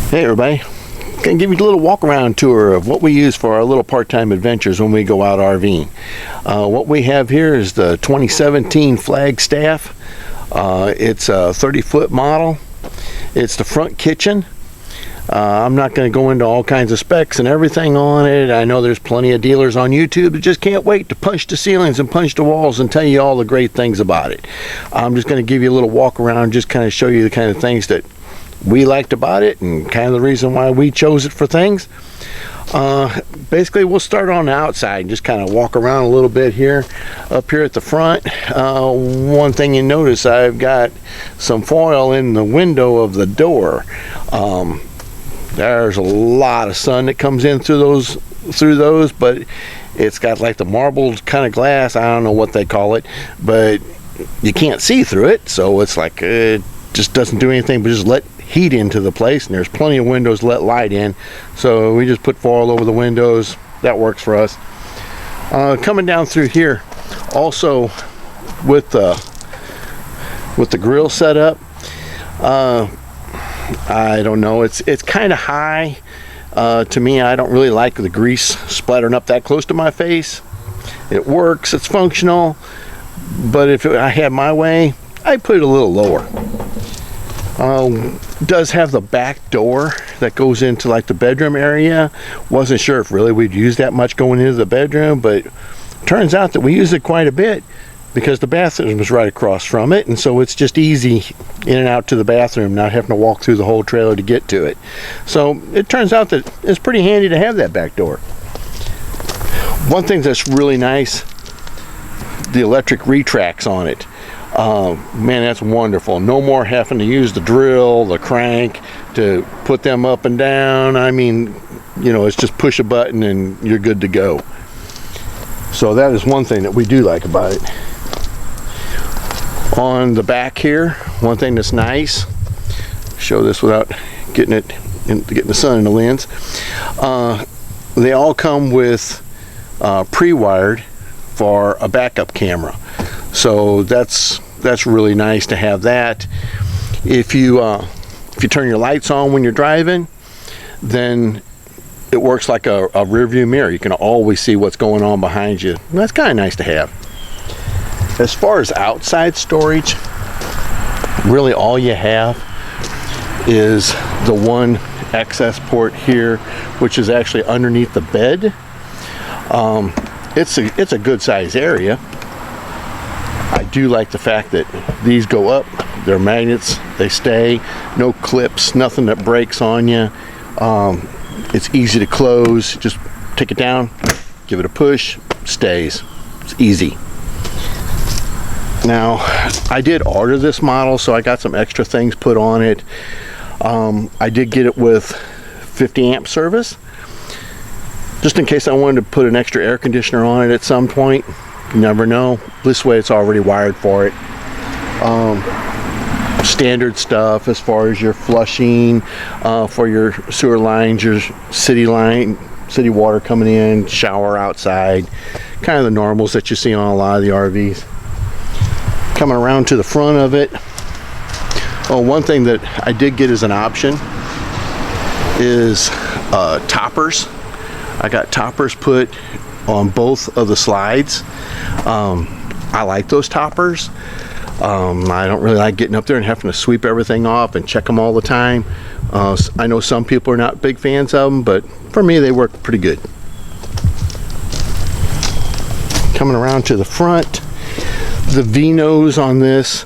Hey everybody, gonna give you a little walk around tour of what we use for our little part-time adventures when we go out RVing. What we have here is the 2017 Flagstaff. It's a 30-foot model. It's the front kitchen. I'm not going to go into all kinds of specs and everything on it. I know there's plenty of dealers on YouTube that just can't wait to punch the ceilings and punch the walls and tell you all the great things about it. I'm just going to give you a little walk around, just kind of show you the kind of things that we liked about it and kind of the reason why we chose it for things. Basically, we'll start on the outside and just kind of walk around a little bit here. Up here at the front, one thing you notice, I've got some foil in the window of the door. There's a lot of sun that comes in through those, but it's got like the marbled kind of glass. I don't know what they call it, but you can't see through it, so it's like it just doesn't do anything but just let heat into the place, and there's plenty of windows to let light in, so we just put foil over the windows. That works for us. Coming down through here also with the grill setup, I don't know, it's kind of high to me. I don't really like the grease splattering up that close to my face. It works, it's functional, but if I had my way, I'd put it a little lower. Does have the back door that goes into like the bedroom area. Wasn't sure if really we'd use that much going into the bedroom, but turns out that we use it quite a bit because the bathroom is right across from it, and so it's just easy in and out to the bathroom, not having to walk through the whole trailer to get to it. So it turns out that it's pretty handy to have that back door. One thing that's really nice, the electric retracts on it. Man, that's wonderful. No more having to use the drill, the crank to put them up and down. I mean, you know, it's just push a button and you're good to go. So that is one thing that we do like about it. On the back here, one thing that's nice, show this without getting the sun in the lens. They all come with pre-wired for a backup camera. So that's really nice to have that. If you turn your lights on when you're driving, then it works like a rear view mirror. You can always see what's going on behind you. And that's kind of nice to have. As far as outside storage, really all you have is the one access port here, which is actually underneath the bed. It's a good size area. I do like the fact that these go up, they're magnets, they stay, no clips, nothing that breaks on you. It's easy to close, just take it down, give it a push, stays. It's easy. Now, I did order this model, so I got some extra things put on it. I did get it with 50 amp service, just in case I wanted to put an extra air conditioner on it at some point. You never know. This way it's already wired for it. Standard stuff as far as your flushing for your sewer lines, your city water coming in, shower outside, kind of the normals that you see on a lot of the RVs. Coming around to the front of it, one thing that I did get as an option is toppers. I got toppers put on both of the slides. I like those toppers. I don't really like getting up there and having to sweep everything off and check them all the time. I know some people are not big fans of them, but for me they work pretty good. Coming around to the front, the V-nose on this,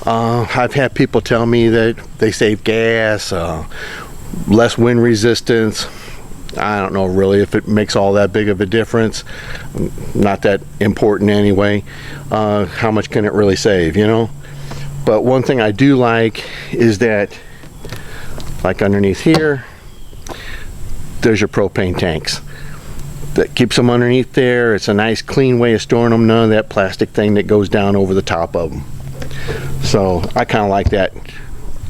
I've had people tell me that they save gas, less wind resistance. I don't know really if it makes all that big of a difference. Not that important anyway. How much can it really save, you know? But one thing I do like is that, like underneath here, there's your propane tanks. That keeps them underneath there. It's a nice clean way of storing them. None of that plastic thing that goes down over the top of them. So I kind of like that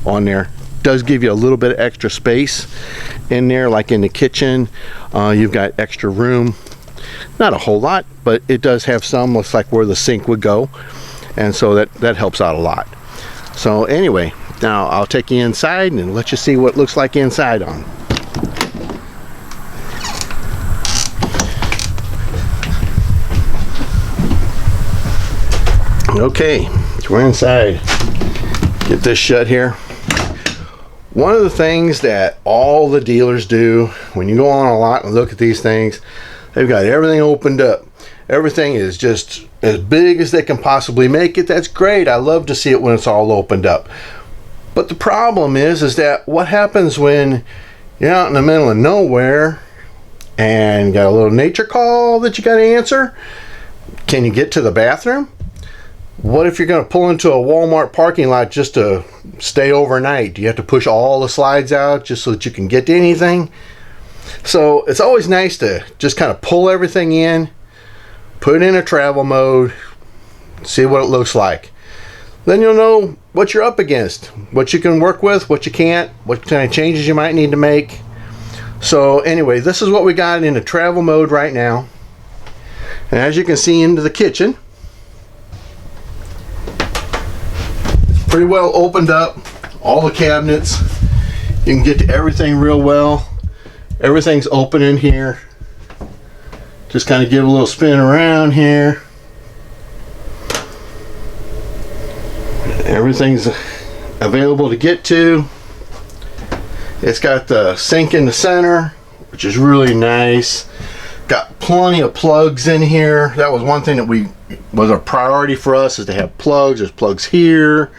on there. Does give you a little bit of extra space in there, like in the kitchen. You've got extra room, not a whole lot, but it does have some. Looks like where the sink would go, and so that helps out a lot. So anyway, Now I'll take you inside and let you see what it looks like inside on. Okay, so we're inside. Get this shut here. One of the things that all the dealers do when you go on a lot and look at these things, they've got everything opened up. Everything is just as big as they can possibly make it. That's great. I love to see it when it's all opened up. But the problem is that what happens when you're out in the middle of nowhere and got a little nature call that you got to answer? Can you get to the bathroom? What if you're going to pull into a Walmart parking lot just to stay overnight? Do you have to push all the slides out just so that you can get to anything? So it's always nice to just kind of pull everything in, put it in a travel mode, see what it looks like. Then you'll know what you're up against, what you can work with, what you can't, what kind of changes you might need to make. So anyway, this is what we got in a travel mode right now. And as you can see into the kitchen, pretty well opened up, all the cabinets. You can get to everything real well. Everything's open in here. Just kind of give a little spin around here. Everything's available to get to. It's got the sink in the center, which is really nice. Got plenty of plugs in here. That was one thing that was a priority for us, is to have plugs. There's plugs here.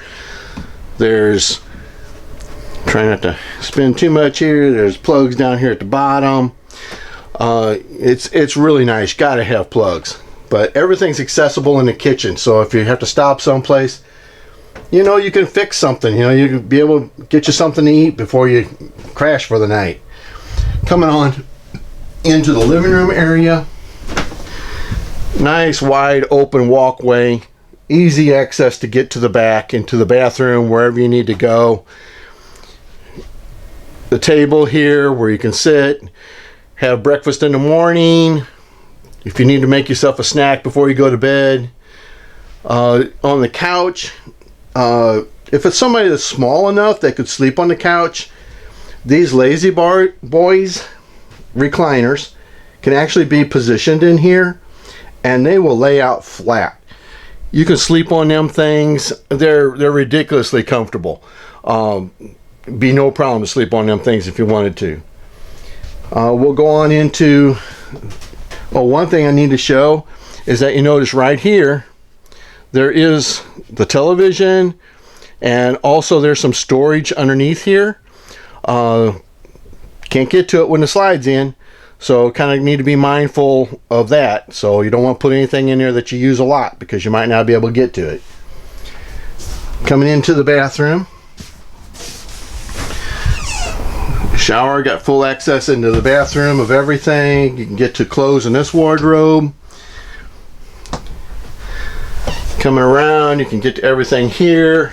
There's, try not to spin too much here. There's plugs down here at the bottom. It's really nice. Got to have plugs. But everything's accessible in the kitchen. So if you have to stop someplace, you know you can fix something. You know, you can be able to get you something to eat before you crash for the night. Coming on into the living room area. Nice wide open walkway. Easy access to get to the back, into the bathroom, wherever you need to go. The table here where you can sit, have breakfast in the morning. If you need to make yourself a snack before you go to bed. On the couch, if it's somebody that's small enough they could sleep on the couch, these Lazy Boys recliners can actually be positioned in here and they will lay out flat. You can sleep on them things. They're ridiculously comfortable. Be no problem to sleep on them things if you wanted to. We'll go on into, one thing I need to show is that you notice right here there is the television, and also there's some storage underneath here. Can't get to it when the slide's in, so kind of need to be mindful of that. So you don't want to put anything in there that you use a lot, because you might not be able to get to it. Coming into the bathroom, shower, got full access into the bathroom of everything. You can get to clothes in this wardrobe. Coming around, you can get to everything here.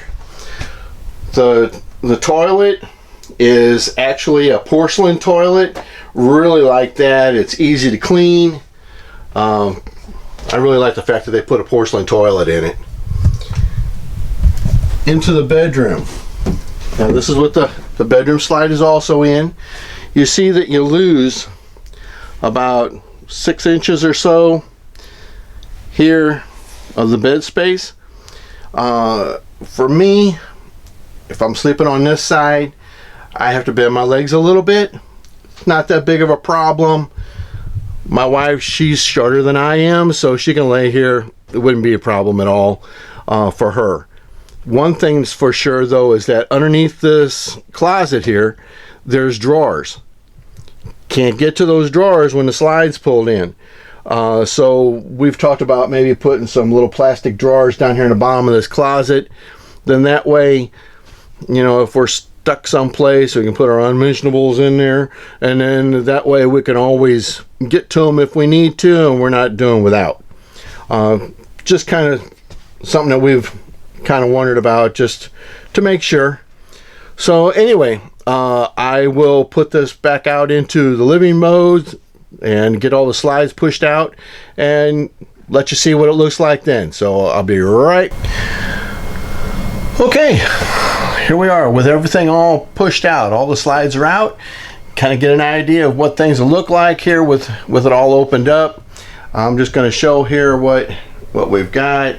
The toilet is actually a porcelain toilet. Really like that. It's easy to clean. I really like the fact that they put a porcelain toilet in it. Into the bedroom. Now this is what the bedroom slide is also in. You see that you lose about 6 inches or so here of the bed space. For me, if I'm sleeping on this side, I have to bend my legs a little bit. Not that big of a problem. My wife, she's shorter than I am, so she can lay here. It wouldn't be a problem at all for her. One thing's for sure though is that underneath this closet here, there's drawers. Can't get to those drawers when the slide's pulled in. So we've talked about maybe putting some little plastic drawers down here in the bottom of this closet. Then that way, you know, if we're stuck someplace, we can put our unmentionables in there, and then that way we can always get to them if we need to, and we're not doing without. Just kind of something that we've kind of wondered about, just to make sure. So anyway, I will put this back out into the living mode and get all the slides pushed out and let you see what it looks like then. So I'll be right. Okay, here we are with everything all pushed out. All the slides are out. Kind of get an idea of what things will look like here with it all opened up. I'm just going to show here what we've got.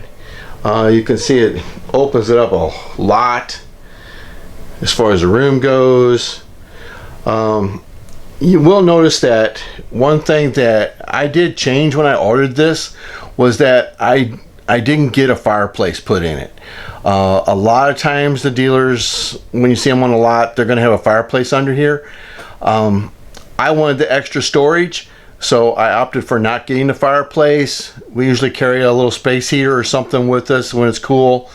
You can see it opens it up a lot as far as the room goes. You will notice that one thing that I did change when I ordered this was that I didn't get a fireplace put in it. A lot of times the dealers, when you see them on the lot, they're going to have a fireplace under here. I wanted the extra storage, so I opted for not getting the fireplace. We usually carry a little space heater or something with us when it's cool.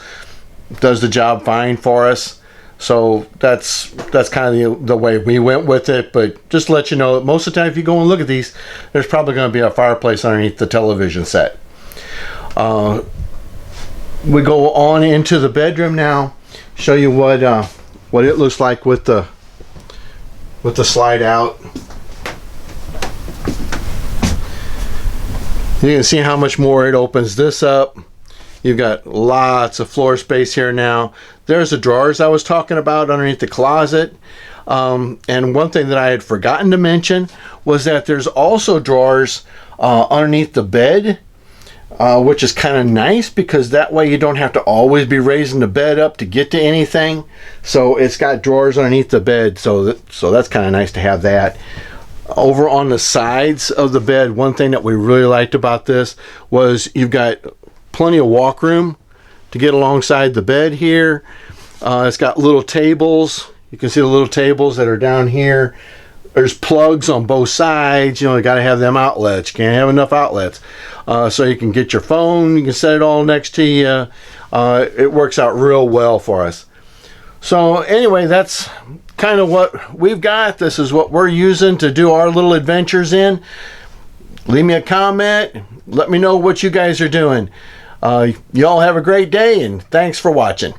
It does the job fine for us. So that's kind of the way we went with it. But just to let you know, most of the time if you go and look at these, there's probably going to be a fireplace underneath the television set. We go on into the bedroom now. Show you what it looks like with the slide out. You can see how much more it opens this up. You've got lots of floor space here now. There's the drawers I was talking about underneath the closet. And one thing that I had forgotten to mention was that there's also drawers underneath the bed, which is kind of nice because that way you don't have to always be raising the bed up to get to anything. So it's got drawers underneath the bed, so that's kind of nice to have that. Over on the sides of the bed, one thing that we really liked about this was you've got plenty of walk room to get alongside the bed here. It's got little tables. You can see the little tables that are down here. There's plugs on both sides. You got to have them outlets. You can't have enough outlets. So you can get your phone. You can set it all next to you. It works out real well for us. So anyway, that's kind of what we've got. This is what we're using to do our little adventures in. Leave me a comment. Let me know what you guys are doing. You all have a great day, and thanks for watching.